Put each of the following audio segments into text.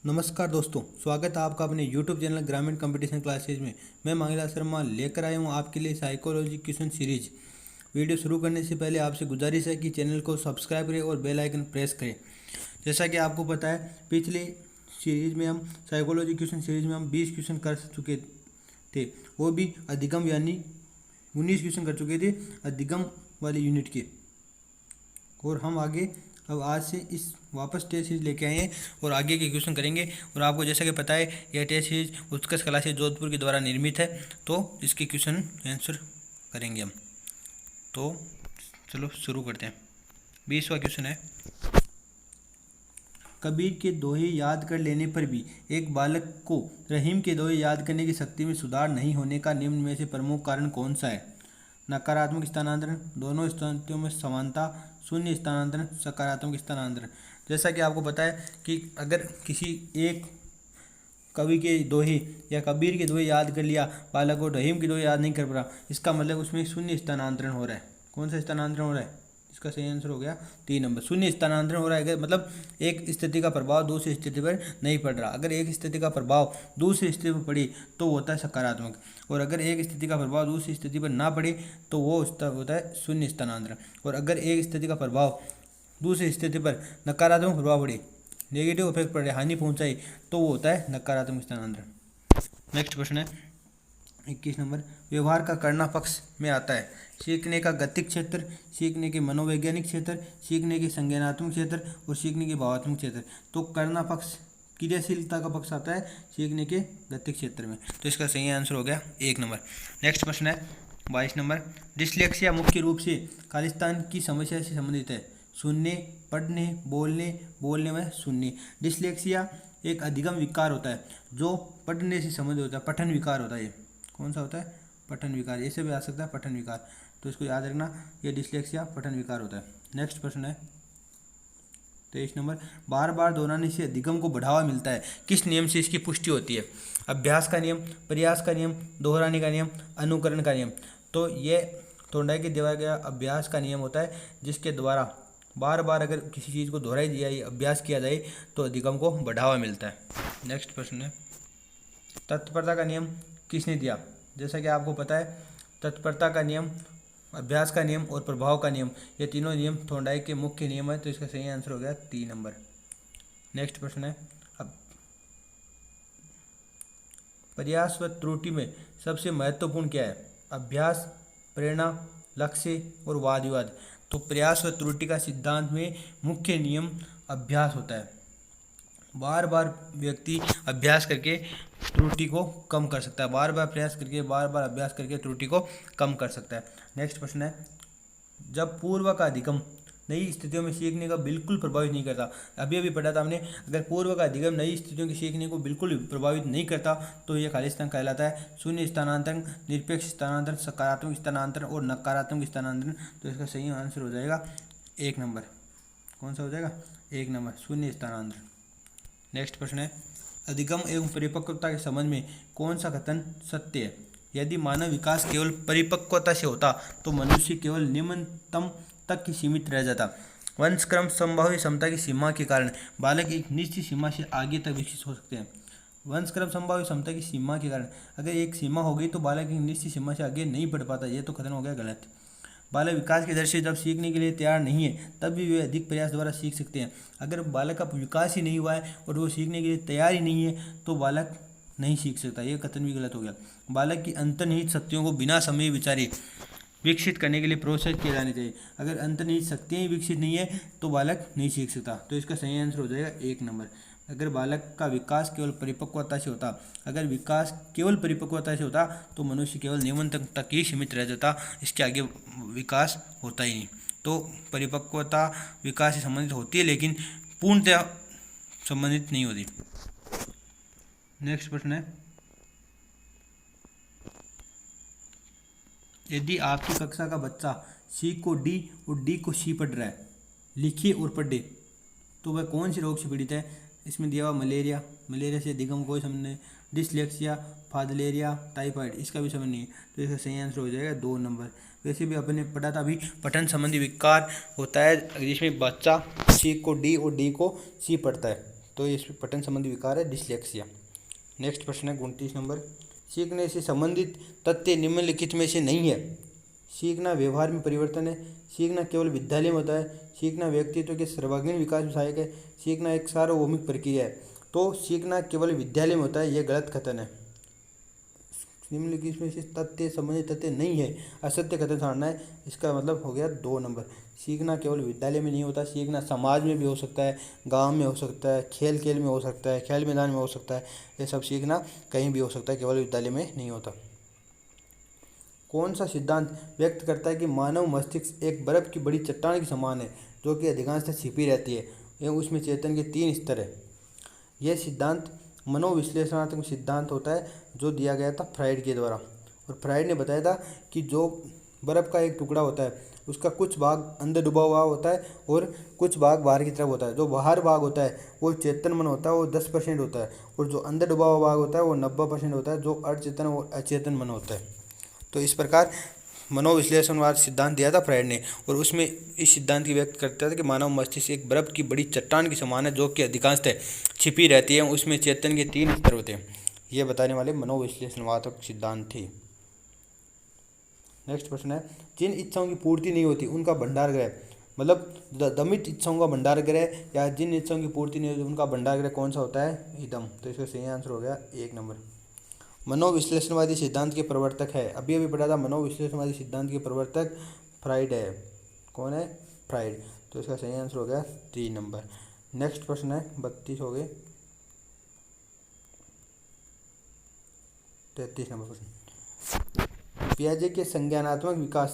नमस्कार दोस्तों, स्वागत है आपका अपने YouTube चैनल ग्रामीण कंपटीशन क्लासेज में। मैं मंगला शर्मा लेकर आया हूँ आपके लिए साइकोलॉजी क्वेश्चन सीरीज। वीडियो शुरू करने से पहले आपसे गुजारिश है कि चैनल को सब्सक्राइब करें और बेल आइकन प्रेस करें। जैसा कि आपको पता है, पिछले सीरीज में हम साइकोलॉजी क्वेश्चन सीरीज में हम 20 क्वेश्चन कर चुके थे, वो भी अधिगम यानी 19 क्वेश्चन कर चुके थे अधिगम वाले यूनिट के। और हम आगे अब आज से इस वापस टेस्ट सीरीज लेके आए हैं और आगे के क्वेश्चन करेंगे। और आपको जैसा कि पता है, यह टेस्ट सीरीज उत्कर्ष क्लासेज जोधपुर के द्वारा निर्मित है, तो इसके क्वेश्चन आंसर करेंगे हम। तो चलो शुरू करते हैं। 20वां क्वेश्चन है, कबीर के दोहे याद कर लेने पर भी एक बालक को रहीम के दोहे याद करने की शक्ति में सुधार नहीं होने का निम्न में से प्रमुख कारण कौन सा है? नकारात्मक स्थानांतरण, दोनों स्थितियों में समानता, शून्य स्थानांतरण, सकारात्मक स्थानांतरण। जैसा कि आपको पता है कि अगर किसी एक कवि के दोहे या कबीर के दोहे याद कर लिया बालक को, रहीम के दोहे याद नहीं कर पा, इसका मतलब उसमें शून्य स्थानांतरण हो रहा है। कौन सा स्थानांतरण हो रहा है? इसका सही आंसर हो गया 3 नंबर, शून्य स्थानांतरण हो रहा है। मतलब एक स्थिति का प्रभाव दूसरी स्थिति पर नहीं पड़ रहा। अगर एक स्थिति का प्रभाव दूसरी स्थिति पर पड़े तो वो होता है सकारात्मक, और अगर एक स्थिति का प्रभाव दूसरी स्थिति पर ना पड़े तो वो होता है शून्य स्थानांतरण। और अगर एक स्थिति का प्रभाव दूसरी स्थिति पर नकारात्मक प्रभाव पड़े, नेगेटिव इफेक्ट पड़े, हानि पहुंचाई, तो वो होता है नकारात्मक स्थानांतरण। नेक्स्ट प्रश्न है 21 नंबर, व्यवहार का करना पक्ष में आता है सीखने का गतिक क्षेत्र, सीखने के मनोवैज्ञानिक क्षेत्र, सीखने के संज्ञानात्मक क्षेत्र और सीखने के भावात्मक क्षेत्र। तो करना पक्ष क्रियाशीलता का पक्ष आता है सीखने के गतिक क्षेत्र में, तो इसका सही आंसर हो गया 1 नंबर। नेक्स्ट प्रश्न है 22 नंबर, डिस्लेक्सिया मुख्य रूप से खालिस्तान की समस्या से संबंधित है। सुनने, पढ़ने, बोलने में सुनने। डिस्लेक्सिया एक अधिगम विकार होता है जो पढ़ने से संबंधित होता है, पठन विकार होता है। ये कौन सा होता है? पठन विकार। ऐसे भी आ सकता है पठन विकार, तो इसको याद रखना, ये डिस्लेक्सिया पठन विकार होता है। नेक्स्ट प्रश्न है 23 नंबर, बार बार दोहराने से अधिगम को बढ़ावा मिलता है, किस नियम से इसकी पुष्टि होती है? अभ्यास का नियम, प्रयास का नियम, दोहराने का नियम, अनुकरण का नियम। तो ये थॉर्नडाइक के दिया गया अभ्यास का नियम होता है, जिसके द्वारा बार बार अगर किसी चीज़ को दोहराई दिया या अभ्यास किया जाए तो अधिगम को बढ़ावा मिलता है। नेक्स्ट प्रश्न है, तत्परता का नियम किसने दिया? जैसा कि आपको पता है, तत्परता का नियम, अभ्यास का नियम और प्रभाव का नियम, ये तीनों नियम थॉर्नडाइक के मुख्य नियम है, तो इसका सही आंसर हो गया 3 नंबर। नेक्स्ट प्रश्न है, अब प्रयास व त्रुटि में सबसे महत्वपूर्ण क्या है? अभ्यास, प्रेरणा, लक्ष्य और वाद विवाद। तो प्रयास व त्रुटि का सिद्धांत में मुख्य नियम अभ्यास होता है। बार बार व्यक्ति अभ्यास करके त्रुटि को कम कर सकता है, बार बार प्रयास करके, बार बार अभ्यास करके त्रुटि को कम कर सकता है। नेक्स्ट प्रश्न है, जब पूर्व का अधिगम नई स्थितियों में सीखने का बिल्कुल प्रभावित नहीं करता। अभी अभी पढ़ा था हमने, अगर पूर्व का अधिगम नई स्थितियों के सीखने को बिल्कुल प्रभावित नहीं करता तो यह खालिस्तान कहलाता है। शून्य स्थानांतरण, निरपेक्ष स्थानांतरण, सकारात्मक स्थानांतरण और नकारात्मक स्थानांतरण। तो इसका सही आंसर हो जाएगा 1 नंबर। कौन सा हो जाएगा? 1 नंबर, शून्य स्थानांतरण। नेक्स्ट प्रश्न है, अधिगम एवं परिपक्वता के संबंध में कौन सा कथन सत्य है? यदि मानव विकास केवल परिपक्वता से होता तो मनुष्य केवल निम्नतम तक ही सीमित रह जाता। वंशक्रम संभाव्य क्षमता की सीमा के कारण बालक एक निश्चित सीमा से आगे तक विकसित हो सकते हैं। वंशक्रम संभाव्य क्षमता की सीमा के कारण अगर एक सीमा हो गई तो बालक एक निश्चित सीमा से आगे नहीं बढ़ पाता। ये तो कथन हो गया गलत। बालक विकास के दर से जब सीखने के लिए तैयार नहीं है तब भी वे अधिक प्रयास द्वारा सीख सकते हैं। अगर बालक का विकास ही नहीं हुआ है और वो सीखने के लिए तैयार ही नहीं है तो बालक नहीं सीख सकता। ये कथन भी गलत हो गया। बालक की अंतर्निहित शक्तियों को बिना समय विचारे विकसित करने के लिए प्रोत्साहित किए जाने चाहिए। अगर अंतर्निहित शक्तियाँ ही विकसित नहीं है तो बालक नहीं सीख सकता। तो इसका सही आंसर हो जाएगा 1 नंबर। अगर बालक का विकास केवल परिपक्वता से होता, अगर विकास केवल परिपक्वता से होता तो मनुष्य केवल निम्नतम तक ही सीमित रह जाता, इसके आगे विकास होता ही नहीं। तो परिपक्वता विकास से संबंधित होती है लेकिन पूर्णतः संबंधित नहीं होती। नेक्स्ट प्रश्न है, यदि आपकी कक्षा का बच्चा सी को डी और डी को सी पढ़ रहा है, लिखे और पढ़े, तो वह कौन से रोग से पीड़ित है? इसमें दिया हुआ मलेरिया, मलेरिया से अधिगम कोई समझ नहीं, डिस्लेक्सिया, फादलेरिया, टाइफाइड, इसका भी समझ नहीं है। तो इसका सही आंसर हो जाएगा 2 नंबर। वैसे भी अपने पढ़ा था अभी, पठन संबंधी विकार होता है जिसमें बच्चा सी को डी और डी को सी पढ़ता है। तो इस पठन संबंधी विकार है डिसलेक्सिया। नेक्स्ट प्रश्न है 29 नंबर, सीखने से संबंधित तथ्य निम्नलिखित में से नहीं है। सीखना व्यवहार में परिवर्तन है, सीखना केवल विद्यालय में होता है, सीखना व्यक्तित्व के सर्वांगीण विकास में सहायक है, सीखना एक सार्वभौमिक प्रक्रिया है। तो सीखना केवल विद्यालय में होता है, यह गलत कथन है। निम्नलिखित में से तथ्य संबंधित तथ्य नहीं है, असत्य कथन धारणा है। इसका मतलब हो गया 2 नंबर। सीखना केवल विद्यालय में नहीं होता, सीखना समाज में भी हो सकता है, गांव में हो सकता है, खेल खेल में हो सकता है, खेल मैदान में हो सकता है। ये सब सीखना कहीं भी हो सकता है, केवल विद्यालय में नहीं होता। कौन सा सिद्धांत व्यक्त करता है कि मानव मस्तिष्क एक बर्फ की बड़ी चट्टान के समान है जो कि अधिकांशतः छिपी रहती है एवं उसमें चेतन के 3 स्तर है। यह सिद्धांत मनोविश्लेषणात्मक सिद्धांत होता है जो दिया गया था फ्राइड के द्वारा। और फ्राइड ने बताया था कि जो बर्फ़ का एक टुकड़ा होता है उसका कुछ भाग अंदर डूबा हुआ होता है और कुछ भाग बाहर की तरफ होता है। जो बाहर भाग होता है वो चेतन मन होता है, वो 10% होता है, और जो अंदर डूबा हुआ भाग होता है वो 90% होता है, जो अचेतन और अचेतन मन होता है। तो इस प्रकार मनोविश्लेषणवाद सिद्धांत दिया था फ्राइड ने, और उसमें इस सिद्धांत की व्यक्त करता था कि मानव मस्तिष्क एक बर्फ की बड़ी चट्टान के समान है जो कि अधिकांशतः छिपी रहती है, उसमें चेतन के 3 स्तर होते हैं। ये बताने वाले मनोविश्लेषणवाद सिद्धांत थे। नेक्स्ट प्रश्न है, जिन इच्छाओं की पूर्ति नहीं होती उनका भंडार गृह, मतलब दमित इच्छाओं का भंडार गृह या जिन इच्छाओं की पूर्ति नहीं होती उनका भंडार गृह कौन सा होता है? इदम। तो इसका सही आंसर हो गया 1 नंबर। मनोविश्लेषणवादी सिद्धांत के प्रवर्तक है, अभी अभी पढ़ा था, मनोविश्लेषणवादी सिद्धांत के प्रवर्तक फ्राइड है। कौन है? फ्राइड। तो इसका सही आंसर हो गया 3 नंबर। नेक्स्ट प्रश्न है 32 हो गए, 33 नंबर प्रश्न। पियाजे के संज्ञानात्मक विकास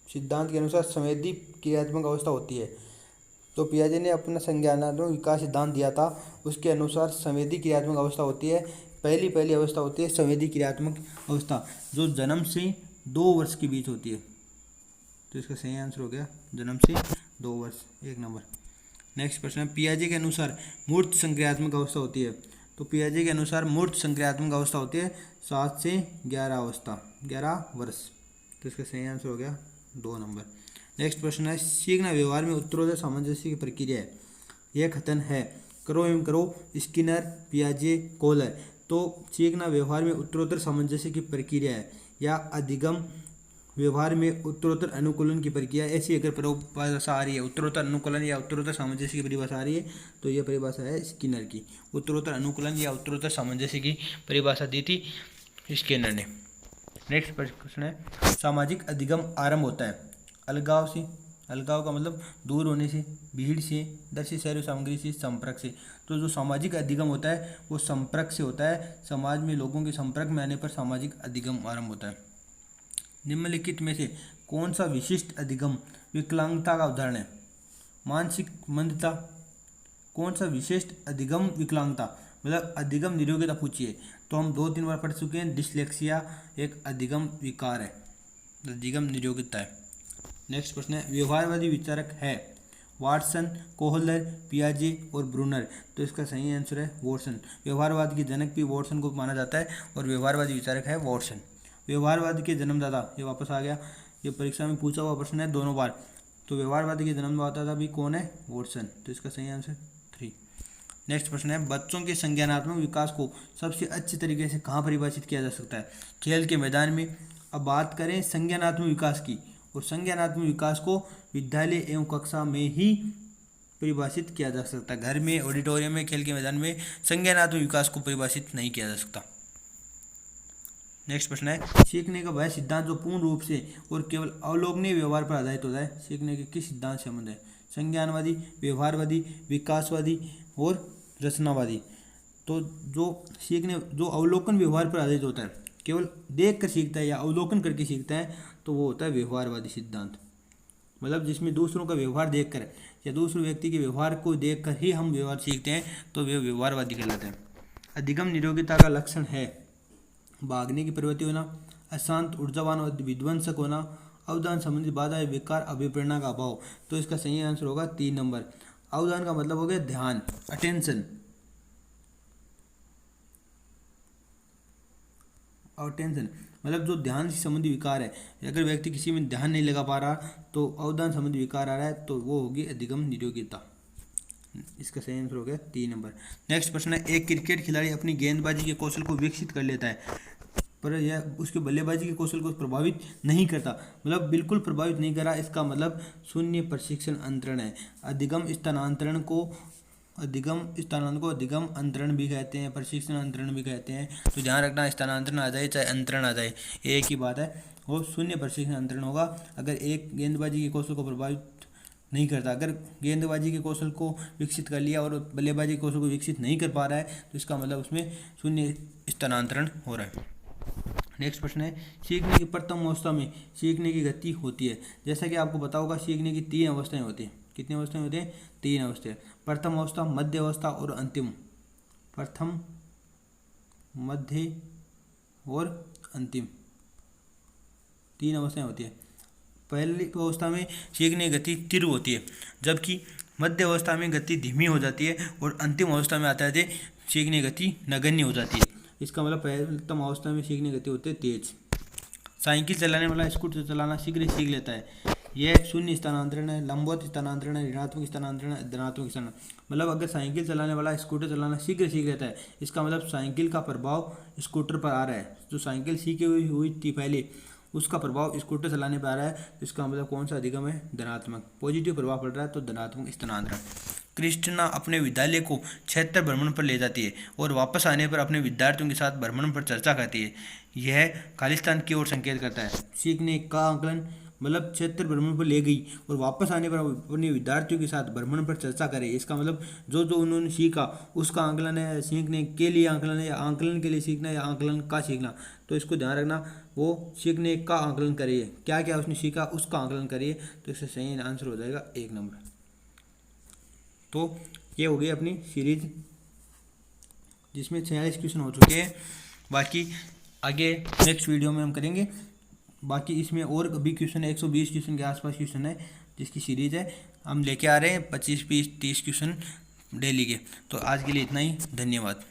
सिद्धांत के अनुसार संवेदी क्रियात्मक अवस्था होती है। तो पियाजे ने अपना संज्ञानात्मक विकास सिद्धांत दिया था, उसके अनुसार संवेदी क्रियात्मक अवस्था होती है। पहली अवस्था होती है संवेदी क्रियात्मक अवस्था, जो जन्म से 2 वर्ष के बीच होती है। तो इसका सही आंसर हो गया जन्म से 2 वर्ष, 1 नंबर। नेक्स्ट प्रश्न है, पियाजे के अनुसार मूर्त संक्रियात्मक अवस्था होती है। तो पियाजे के अनुसार मूर्त संक्रियात्मक अवस्था होती है 7 से 11 अवस्था, 11 वर्ष। तो इसका सही आंसर हो गया 2 नंबर। नेक्स्ट प्रश्न है, सीखना व्यवहार में उत्तरोत्तर सामंजस्य की प्रक्रिया है। यह कथन है, करो एवं करो, स्किनर, पियाजे, कोहलर। तो सीखना व्यवहार में उत्तरोत्तर सामंजस्य की प्रक्रिया है या अधिगम व्यवहार में उत्तरोत्तर अनुकूलन की प्रक्रिया, ऐसी अगर परिभाषा आ रही है, उत्तरोत्तर अनुकूलन या उत्तरोत्तर सामंजस्य की परिभाषा आ रही है तो यह परिभाषा है स्किनर की। उत्तरोत्तर अनुकूलन या उत्तरोत्तर सामंजस्य की परिभाषा दी थी स्किनर ने। नेक्स्ट प्रश्न है, सामाजिक अधिगम आरंभ होता है अलगाव से। अलगाव का मतलब दूर होने से, भीड़ से, दर से, शहर सामग्री से, संपर्क से। तो जो सामाजिक अधिगम होता है वो संपर्क से होता है, समाज में लोगों के संपर्क में आने पर सामाजिक अधिगम आरंभ होता है। निम्नलिखित में से कौन सा विशिष्ट अधिगम विकलांगता का उदाहरण है? मानसिक मंदता। कौन सा विशिष्ट अधिगम विकलांगता, मतलब अधिगम निरोगिता पूछिए तो हम 2-3 बार पढ़ चुके हैं, डिसलेक्सिया एक अधिगम विकार है, अधिगम निरोगिता है। नेक्स्ट प्रश्न है, व्यवहारवादी विचारक है वाटसन, कोहलर, पियाजे और ब्रूनर। तो इसका सही आंसर है वाटसन। व्यवहारवाद के जनक भी वाटसन को माना जाता है और व्यवहारवादी विचारक है वाटसन। व्यवहारवाद के जन्मदाता, ये वापस आ गया, ये परीक्षा में पूछा हुआ प्रश्न है दोनों बार। तो व्यवहारवाद के जन्मदाता भी कौन है? वाटसन। तो इसका सही आंसर 3। नेक्स्ट प्रश्न है, बच्चों के संज्ञानात्मक विकास को सबसे अच्छे तरीके से कहाँ परिभाषित किया जा सकता है? खेल के मैदान में। अब बात करें संज्ञानात्मक विकास की, और संज्ञानात्मक विकास को विद्यालय एवं कक्षा में ही परिभाषित किया जा सकता है। घर में, ऑडिटोरियम में, खेल के मैदान में संज्ञानात्मक विकास को परिभाषित नहीं किया जा सकता। नेक्स्ट प्रश्न है, सीखने का वह सिद्धांत जो पूर्ण रूप से और केवल अवलोकनीय व्यवहार पर आधारित होता है, सीखने के किस सिद्धांत से संबंध है? संज्ञानवादी, व्यवहारवादी, विकासवादी और रचनावादी। तो जो अवलोकन व्यवहार पर आधारित होता है, केवल देख कर सीखता है या अवलोकन करके सीखता है, तो वो होता है व्यवहारवादी सिद्धांत। मतलब जिसमें दूसरों का व्यवहार देखकर या दूसरे व्यक्ति के व्यवहार को देखकर ही हम व्यवहार सीखते हैं, तो वे व्यवहारवादी कहलाते हैं। अधिगम निरोगिता का लक्षण है भागने की प्रवृत्ति होना, अशांत, ऊर्जावान और विध्वंसक होना, अवधान संबंधी बाधा या विकार, अभिप्रेरणा का अभाव। तो इसका सही आंसर होगा 3 नंबर। अवधान का मतलब हो गया ध्यान, अटेंशन। अटेंशन मतलब जो ध्यान से संबंधी विकार है, अगर व्यक्ति किसी में ध्यान नहीं लगा पा रहा तो अवधान संबंधी विकार आ रहा है, तो वो होगी अधिगम निरोगिता। इसका सही आंसर हो गया 3 नंबर। नेक्स्ट प्रश्न है, एक क्रिकेट खिलाड़ी अपनी गेंदबाजी के कौशल को विकसित कर लेता है पर यह उसके बल्लेबाजी के कौशल को प्रभावित नहीं करता, मतलब बिल्कुल प्रभावित नहीं करा, इसका मतलब शून्य प्रशिक्षण अंतरण है। अधिगम स्थानांतरण को अधिगम अंतरण भी कहते हैं, प्रशिक्षण अंतरण भी कहते हैं। तो ध्यान रखना, स्थानांतरण आ जाए चाहे अंतरण आ जाए एक ही बात है, वो शून्य प्रशिक्षण अंतरण होगा अगर एक गेंदबाजी के कौशल को प्रभावित नहीं करता। अगर गेंदबाजी के कौशल को विकसित कर लिया और बल्लेबाजी के कौशल को विकसित नहीं कर पा रहा है तो इसका मतलब उसमें शून्य स्थानांतरण हो रहा है। नेक्स्ट प्रश्न है, सीखने की प्रथम अवस्था में सीखने की गति होती है। जैसा कि आपको पता होगा, सीखने की 3 अवस्थाएं होती हैं। कितनी अवस्थाएं होती हैं? 3 अवस्थाएं। प्रथम अवस्था, मध्य अवस्था और अंतिम। प्रथम, मध्य और अंतिम 3 अवस्थाएं होती है। पहली अवस्था में सीखने की गति तीव्र होती है, जबकि मध्य अवस्था में गति धीमी हो जाती है और अंतिम अवस्था में आते आते सीखने की गति नगण्य हो जाती है। इसका मतलब प्रथम अवस्था में सीखने की गति होती है तेज। साइकिल चलाने वाला स्कूटर चलाना शीघ्र सीख लेता है। यह शून्य स्थानांतरण है, लंबवत स्थानांतरण है, ऋणात्मक स्थानांतरण है, धनात्मक स्थानांतरण। मतलब अगर साइकिल चलाने वाला स्कूटर चलाना शीघ्र सीख लेता है, इसका मतलब साइकिल का प्रभाव स्कूटर पर आ रहा है। जो साइकिल सीखी हुई थी पहले, उसका प्रभाव स्कूटर चलाने पर आ रहा है, तो इसका मतलब कौन सा अधिगम है? धनात्मक। पॉजिटिव प्रभाव पड़ रहा है तो धनात्मक स्थानांतरण। कृष्णा अपने विद्यालय को क्षेत्र भ्रमण पर ले जाती है और वापस आने पर अपने विद्यार्थियों के साथ भ्रमण पर चर्चा करती है। यह खालिस्तान की ओर संकेत करता है। सीखने का आकलन मतलब क्षेत्र भ्रमण पर ले गई और वापस आने पर अपने विद्यार्थियों के साथ भ्रमण पर चर्चा करे। इसका मतलब जो जो उन्होंने सीखा उसका आकलन है, सीखने के लिए आकलन है, या आकलन के लिए सीखना, या आकलन का सीखना। तो इसको ध्यान रखना, वो सीखने का आकलन करिए, क्या क्या उसने सीखा उसका आकलन करिए, तो इससे सही आंसर हो जाएगा 1 नंबर। तो ये हो गई अपनी सीरीज जिसमें 46 क्वेश्चन हो चुके हैं। बाकी आगे नेक्स्ट वीडियो में हम करेंगे। बाकी इसमें और भी क्वेश्चन है, 120 क्वेश्चन के आसपास क्वेश्चन है जिसकी सीरीज है। हम लेके आ रहे हैं 25, 20, 30 क्वेश्चन डेली के। तो आज के लिए इतना ही, धन्यवाद।